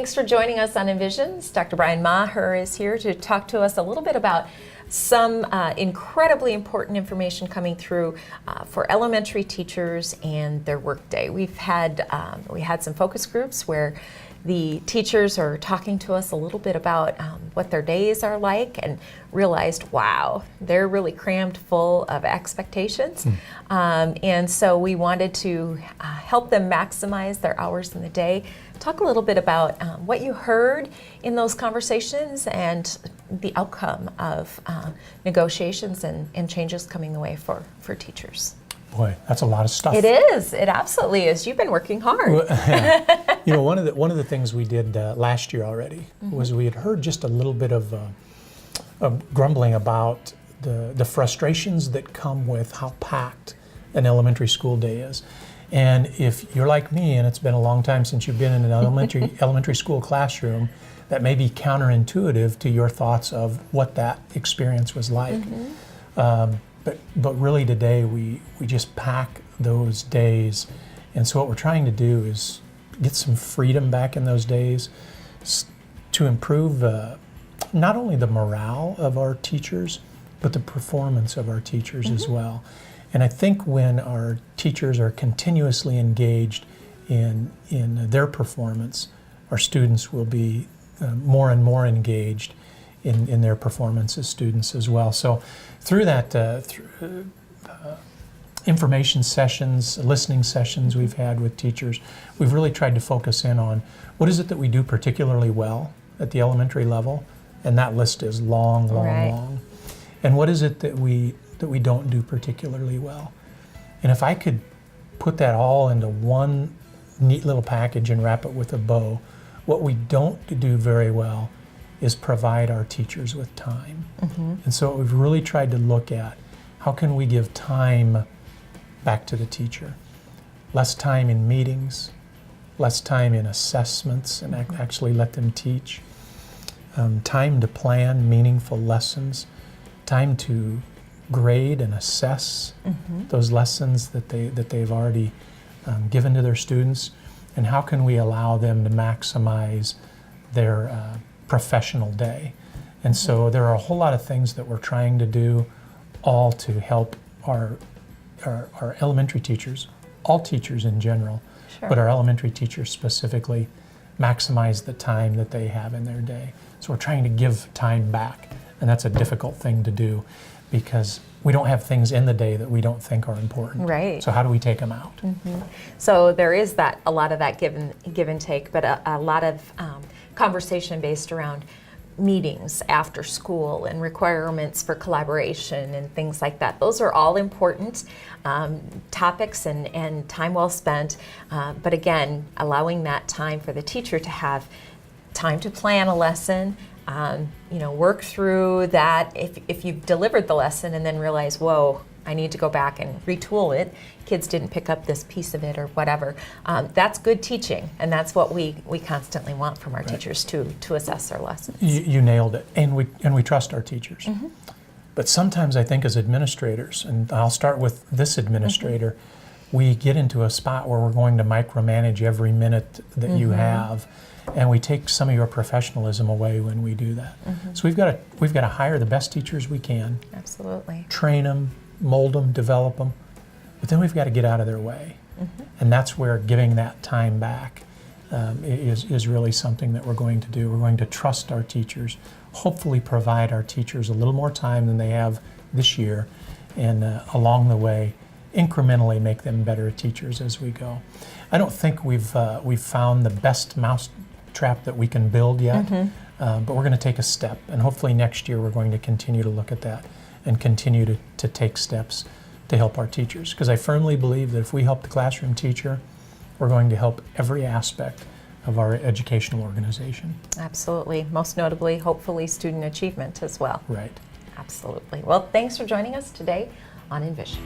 thanks for joining us on Envisions. Dr. Brian Maher is here to talk to us a little bit about some incredibly important information coming through for elementary teachers and their workday. We had some focus groups where the teachers are talking to us a little bit about what their days are like, and realized, wow, they're really crammed full of expectations. And so we wanted to help them maximize their hours in the day. Talk a little bit about what you heard in those conversations and the outcome of negotiations and changes coming the way for teachers. Boy, that's a lot of stuff. It is. It absolutely is. You've been working hard. You know, one of the things we did last year already was we had heard just a little bit of grumbling about the frustrations that come with how packed an elementary school day is. And if you're like me, and it's been a long time since you've been in an elementary school classroom, that may be counterintuitive to your thoughts of what that experience was like. But really today we just pack those days, and so what we're trying to do is get some freedom back in those days to improve not only the morale of our teachers, but the performance of our teachers as well. And I think when our teachers are continuously engaged in their performance, our students will be more and more engaged in their performance as students as well. So through that, information sessions, listening sessions we've had with teachers, we've really tried to focus in on what is it that we do particularly well at the elementary level, and that list is long. And what is it that we don't do particularly well? And if I could put that all into one neat little package and wrap it with a bow, what we don't do very well is provide our teachers with time. And so we've really tried to look at how can we give time back to the teacher. Less time in meetings, less time in assessments and actually let them teach. Time to plan meaningful lessons, time to grade and assess those lessons that they've already given to their students, and how can we allow them to maximize their professional day. And so there are a whole lot of things that we're trying to do, all to help our elementary teachers, all teachers in general, but our elementary teachers specifically, maximize the time that they have in their day. So we're trying to give time back, and that's a difficult thing to do because we don't have things in the day that we don't think are important. Right. So how do we take them out? So there is a lot of that give and take, but a lot of conversation based around meetings after school and requirements for collaboration and things like that. Those are all important topics and time well spent. But again, allowing that time for the teacher to have time to plan a lesson, work through that. If you've delivered the lesson and then realize, whoa, I need to go back and retool it, kids didn't pick up this piece of it or whatever, that's good teaching, and that's what we constantly want from our teachers to assess their lessons. You nailed it, and we trust our teachers. But sometimes I think as administrators, and I'll start with this administrator, we get into a spot where we're going to micromanage every minute that you have, and we take some of your professionalism away when we do that. So we've got to hire the best teachers we can. Absolutely. Train them, mold them, develop them, but then we've got to get out of their way. And that's where giving that time back is really something that we're going to do. We're going to trust our teachers, hopefully provide our teachers a little more time than they have this year, and along the way, incrementally make them better teachers as we go. I don't think we've found the best mousetrap that we can build yet, but we're going to take a step, and hopefully next year we're going to continue to look at that and continue to take steps to help our teachers. Because I firmly believe that if we help the classroom teacher, we're going to help every aspect of our educational organization. Absolutely. Most notably, hopefully, student achievement as well. Right. Absolutely. Well, thanks for joining us today on Envision.